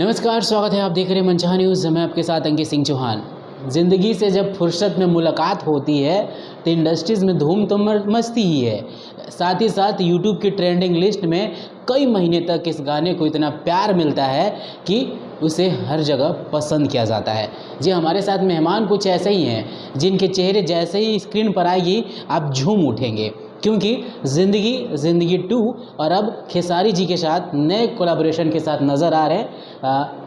नमस्कार, स्वागत है। आप देख रहे हैं मनचाहा न्यूज़। मैं आपके साथ अंकित सिंह चौहान। ज़िंदगी से जब फुर्सत में मुलाकात होती है तो इंडस्ट्रीज़ में धूम तो मस्ती ही है। साथ ही साथ यूट्यूब की ट्रेंडिंग लिस्ट में कई महीने तक इस गाने को इतना प्यार मिलता है कि उसे हर जगह पसंद किया जाता है। जी, हमारे साथ मेहमान कुछ ऐसे ही हैं जिनके चेहरे जैसे ही स्क्रीन पर आएगी आप झूम उठेंगे, क्योंकि ज़िंदगी 2 और अब खेसारी जी के साथ नए कोलैबोरेशन के साथ नज़र आ रहे हैं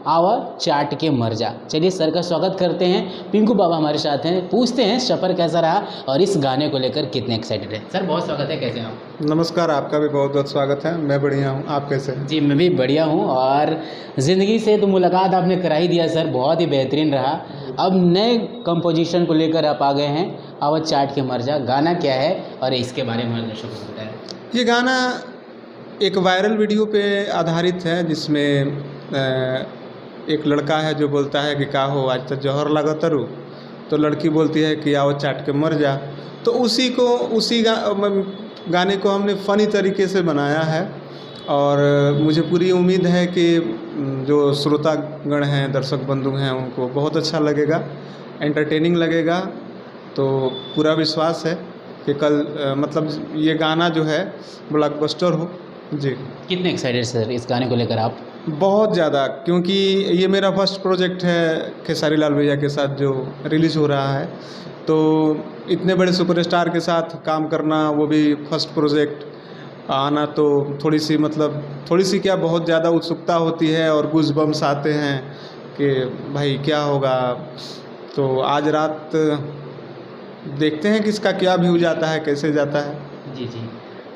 आवा चाट के मर जा। चलिए सर का स्वागत करते हैं। पिंकू बाबा हमारे साथ हैं, पूछते हैं सफ़र कैसा रहा और इस गाने को लेकर कितने एक्साइटेड हैं। सर बहुत स्वागत है, कैसे हैं आप? नमस्कार, आपका भी बहुत बहुत स्वागत है। मैं बढ़िया हूँ, आप कैसे हैं? जी मैं भी बढ़िया हूँ। और ज़िंदगी से तो मुलाकात आपने करा ही दिया सर, बहुत ही बेहतरीन रहा। अब नए कंपोजिशन को लेकर आप आ गए हैं आवा चाट के मर जा। गाना क्या है और इसके बारे में दर्शकों को बताएं। ये गाना एक वायरल वीडियो पे आधारित है, जिसमें एक लड़का है जो बोलता है कि का हो आज तक जौहर लगा तरु, तो लड़की बोलती है कि आओ चाट के मर जा। तो उसी गाने को हमने फ़नी तरीके से बनाया है और मुझे पूरी उम्मीद है कि जो श्रोतागण हैं, दर्शक बंधु हैं, उनको बहुत अच्छा लगेगा, एंटरटेनिंग लगेगा। तो पूरा विश्वास है कि कल मतलब ये गाना जो है ब्लॉकबस्टर हो। जी, कितने एक्साइटेड सर इस गाने को लेकर आप? बहुत ज़्यादा, क्योंकि ये मेरा फर्स्ट प्रोजेक्ट है खेसारी लाल भैया के साथ जो रिलीज़ हो रहा है। तो इतने बड़े सुपरस्टार के साथ काम करना, वो भी फर्स्ट प्रोजेक्ट आना, तो थोड़ी सी क्या बहुत ज़्यादा उत्सुकता होती है और गूज़बम्स आते हैं कि भाई क्या होगा। तो आज रात देखते हैं कि इसका क्या व्यू जाता है, कैसे जाता है। जी जी,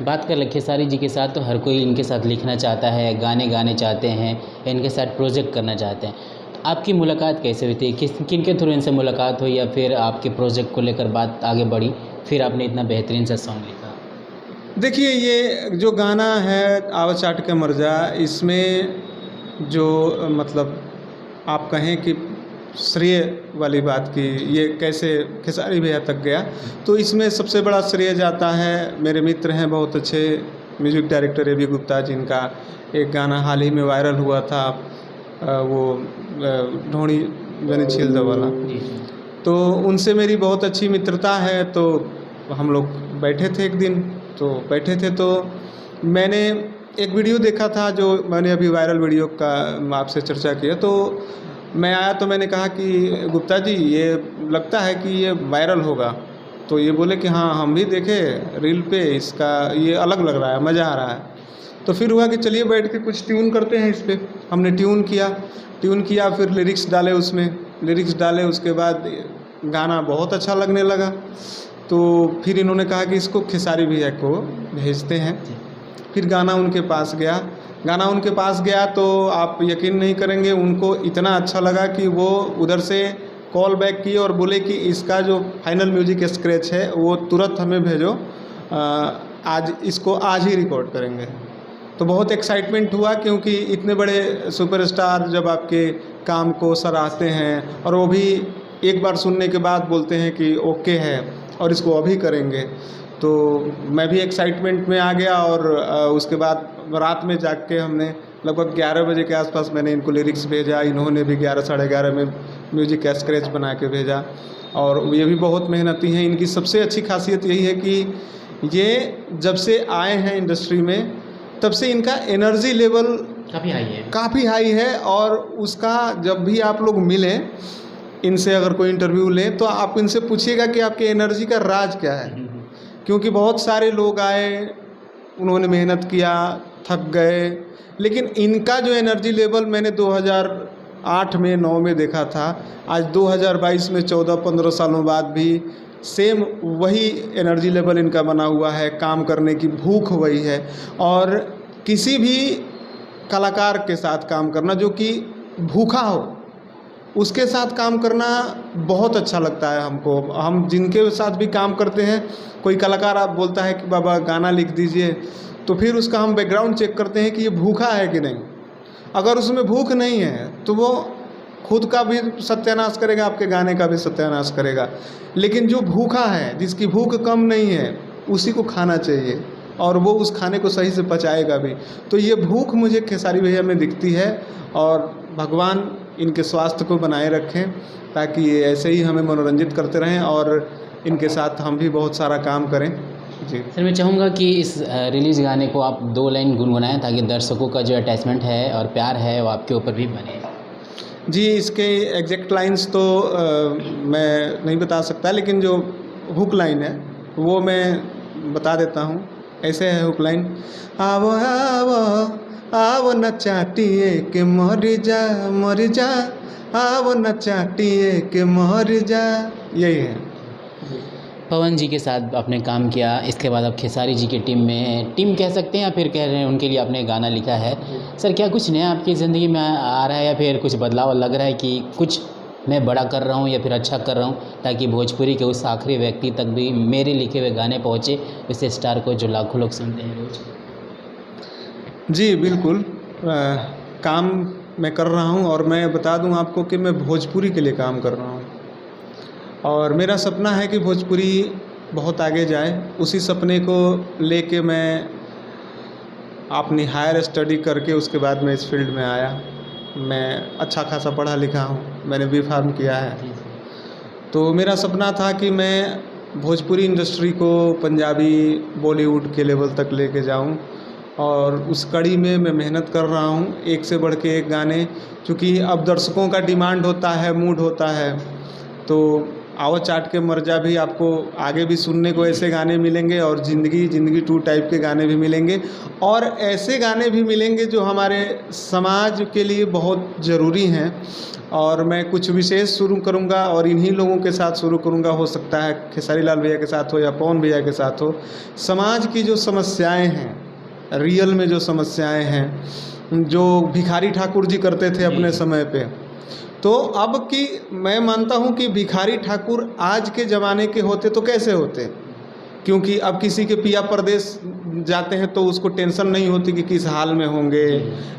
बात कर ले खेसारी जी के साथ, तो हर कोई इनके साथ लिखना चाहता है, गाने गाने चाहते हैं, इनके साथ प्रोजेक्ट करना चाहते हैं। तो आपकी मुलाकात कैसे हुई थी? किन के थ्रू इनसे मुलाकात हुई या फिर आपके प्रोजेक्ट को लेकर बात आगे बढ़ी, फिर आपने इतना बेहतरीन सा सॉन्ग लिखा? देखिए, ये जो गाना है आवा चाट के मर जा, इसमें जो मतलब आप कहें कि श्रेय वाली बात की ये कैसे खेसारी भैया तक गया, तो इसमें सबसे बड़ा श्रेय जाता है, मेरे मित्र हैं बहुत अच्छे म्यूजिक डायरेक्टर ए.बी. गुप्ता, जिनका एक गाना हाल ही में वायरल हुआ था, वो ढोणी जनी छील दो वाला। तो उनसे मेरी बहुत अच्छी मित्रता है। तो हम लोग बैठे थे एक दिन, तो मैंने एक वीडियो देखा था जो मैंने अभी वायरल वीडियो का आपसे चर्चा किया। तो मैं आया तो मैंने कहा कि गुप्ता जी, ये लगता है कि ये वायरल होगा। तो ये बोले कि हाँ, हम भी देखे रील पे, इसका ये अलग लग रहा है, मज़ा आ रहा है। तो फिर हुआ कि चलिए बैठ के कुछ ट्यून करते हैं इस पर। हमने ट्यून किया, फिर लिरिक्स डाले, उसके बाद गाना बहुत अच्छा लगने लगा। तो फिर इन्होंने कहा कि इसको खेसारी भैया को भेजते हैं। फिर गाना उनके पास गया तो आप यकीन नहीं करेंगे, उनको इतना अच्छा लगा कि वो उधर से कॉल बैक किए और बोले कि इसका जो फाइनल म्यूजिक स्क्रैच है वो तुरंत हमें भेजो, आज ही रिकॉर्ड करेंगे। तो बहुत एक्साइटमेंट हुआ, क्योंकि इतने बड़े सुपरस्टार जब आपके काम को सराहते हैं और वो भी एक बार सुनने के बाद बोलते हैं कि ओके है और इसको अभी करेंगे, तो मैं भी एक्साइटमेंट में आ गया। और उसके बाद रात में जाग के हमने लगभग 11 बजे के आसपास मैंने इनको लिरिक्स भेजा, इन्होंने भी 11 साढ़े 11 में म्यूजिक का स्क्रैच बना के भेजा। और ये भी बहुत मेहनती हैं। इनकी सबसे अच्छी खासियत यही है कि ये जब से आए हैं इंडस्ट्री में, तब से इनका एनर्जी लेवल काफ़ी हाई है। और उसका जब भी आप लोग मिलें इनसे, अगर कोई इंटरव्यू लें, तो आप इनसे पूछिएगा कि आपके एनर्जी का राज क्या है। क्योंकि बहुत सारे लोग आए, उन्होंने मेहनत किया, थक गए, लेकिन इनका जो एनर्जी लेवल मैंने 2008 में 9 में देखा था, आज 2022 में 14-15 सालों बाद भी सेम वही एनर्जी लेवल इनका बना हुआ है। काम करने की भूख वही है। और किसी भी कलाकार के साथ काम करना जो कि भूखा हो, उसके साथ काम करना बहुत अच्छा लगता है हमको। हम जिनके साथ भी काम करते हैं, कोई कलाकार आप बोलता है कि बाबा गाना लिख दीजिए, तो फिर उसका हम बैकग्राउंड चेक करते हैं कि ये भूखा है कि नहीं। अगर उसमें भूख नहीं है तो वो खुद का भी सत्यानाश करेगा, आपके गाने का भी सत्यानाश करेगा। लेकिन जो भूखा है, जिसकी भूख कम नहीं है, उसी को खाना चाहिए। और वो उस खाने को सही से पचाएगा भी। तो ये भूख मुझे खेसारी भैया में दिखती है, और भगवान इनके स्वास्थ्य को बनाए रखें ताकि ये ऐसे ही हमें मनोरंजित करते रहें और इनके साथ हम भी बहुत सारा काम करें। जी सर, मैं चाहूँगा कि इस रिलीज गाने को आप 2 लाइन गुनगुनाएं ताकि दर्शकों का जो अटैचमेंट है और प्यार है वो आपके ऊपर भी बने। जी, इसके एग्जैक्ट लाइंस तो मैं नहीं बता सकता, लेकिन जो हुक लाइन है वो मैं बता देता हूँ। ऐसे है हुक लाइन, आवो आवो आवो न चाटिए के मर जा, आवो न चाटिए के मर जा, यही है। पवन जी के साथ आपने काम किया, इसके बाद आप खेसारी जी की टीम कह सकते हैं या फिर कह रहे हैं उनके लिए आपने गाना लिखा है। सर, क्या कुछ नया आपकी ज़िंदगी में आ रहा है या फिर कुछ बदलाव लग रहा है कि कुछ मैं बड़ा कर रहा हूँ या फिर अच्छा कर रहा हूँ ताकि भोजपुरी के उस आखिरी व्यक्ति तक भी मेरे लिखे हुए गाने पहुँचे, उस स्टार को जो लाखों लोग सुनते हैं रोज? जी बिल्कुल, काम मैं कर रहा हूँ, और मैं बता दूँ आपको कि मैं भोजपुरी के लिए काम कर रहा हूँ, और मेरा सपना है कि भोजपुरी बहुत आगे जाए। उसी सपने को लेके मैं अपनी हायर स्टडी करके उसके बाद मैं इस फील्ड में आया। मैं अच्छा खासा पढ़ा लिखा हूँ, मैंने B.Pharm किया है। तो मेरा सपना था कि मैं भोजपुरी इंडस्ट्री को पंजाबी बॉलीवुड के लेवल तक लेके जाऊँ, और उस कड़ी में मैं मेहनत कर रहा हूँ, एक से बढ़ के एक गाने। क्योंकि अब दर्शकों का डिमांड होता है, मूड होता है, तो आओ चाट के मर जा भी आपको आगे भी सुनने को ऐसे गाने मिलेंगे, और ज़िंदगी 2 टाइप के गाने भी मिलेंगे, और ऐसे गाने भी मिलेंगे जो हमारे समाज के लिए बहुत ज़रूरी हैं। और मैं कुछ विशेष शुरू करूंगा, और इन्हीं लोगों के साथ शुरू करूंगा। हो सकता है खेसारी लाल भैया के साथ हो या पवन भैया के साथ हो। समाज की जो समस्याएँ हैं, रियल में जो समस्याएँ हैं, जो भिखारी ठाकुर जी करते थे अपने समय पे, तो अब की मैं मानता हूँ कि भिखारी ठाकुर आज के ज़माने के होते तो कैसे होते। क्योंकि अब किसी के पिया परदेश जाते हैं तो उसको टेंशन नहीं होती कि किस हाल में होंगे,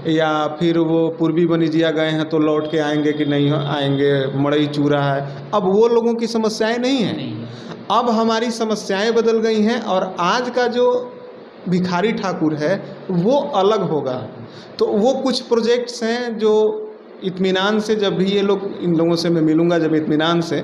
या फिर वो पूर्वी बनिजिया गए हैं तो लौट के आएंगे कि नहीं आएंगे, मड़ई चूरा है। अब वो लोगों की समस्याएं नहीं हैं, अब हमारी समस्याएं बदल गई हैं, और आज का जो भिखारी ठाकुर है वो अलग होगा। तो वो कुछ प्रोजेक्ट्स हैं जो इत्मीनान से, जब भी ये लोग, इन लोगों से मैं मिलूंगा जब इत्मीनान से,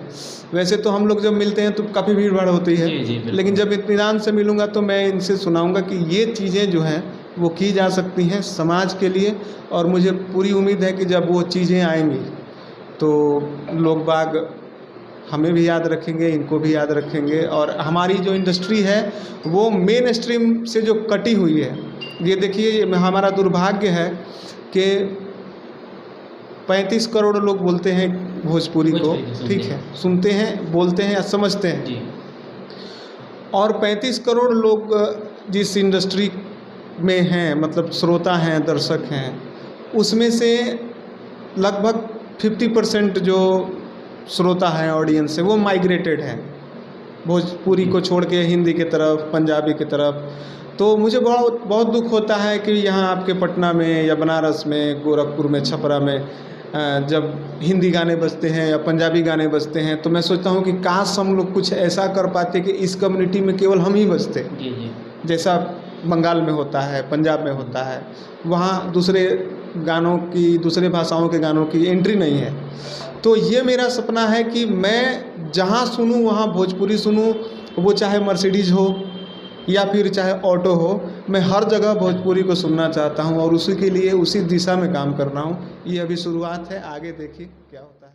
वैसे तो हम लोग जब मिलते हैं तो काफ़ी भीड़ भाड़ होती है, लेकिन जब इत्मीनान से मिलूंगा तो मैं इनसे सुनाऊंगा कि ये चीज़ें जो हैं वो की जा सकती हैं समाज के लिए। और मुझे पूरी उम्मीद है कि जब वो चीज़ें आएंगी तो लोग बाग हमें भी याद रखेंगे, इनको भी याद रखेंगे, और हमारी जो इंडस्ट्री है वो मेन स्ट्रीम से जो कटी हुई है। ये देखिए, हमारा दुर्भाग्य है कि 35 करोड़ लोग बोलते हैं भोजपुरी को, ठीक है, सुनते हैं, बोलते हैं या समझते हैं, और 35 करोड़ लोग जिस इंडस्ट्री में हैं, मतलब श्रोता हैं, दर्शक हैं, उसमें से लगभग 50% जो श्रोता हैं, ऑडियंस है, वो माइग्रेटेड हैं भोजपुरी को छोड़ के हिंदी की तरफ, पंजाबी की तरफ। तो मुझे बहुत दुख होता है कि यहाँ आपके पटना में या बनारस में, गोरखपुर में, छपरा में जब हिंदी गाने बजते हैं या पंजाबी गाने बजते हैं तो मैं सोचता हूँ कि काश हम लोग कुछ ऐसा कर पाते कि इस कम्युनिटी में केवल हम ही बजते, जैसा बंगाल में होता है, पंजाब में होता है। वहाँ दूसरे गानों की, दूसरे भाषाओं के गानों की एंट्री नहीं है। तो ये मेरा सपना है कि मैं जहाँ सुनूँ वहाँ भोजपुरी सुनूँ, वो चाहे मर्सिडीज़ हो या फिर चाहे ऑटो हो, मैं हर जगह भोजपुरी को सुनना चाहता हूँ, और उसी के लिए उसी दिशा में काम कर रहा हूँ। ये अभी शुरुआत है, आगे देखिए क्या होता है।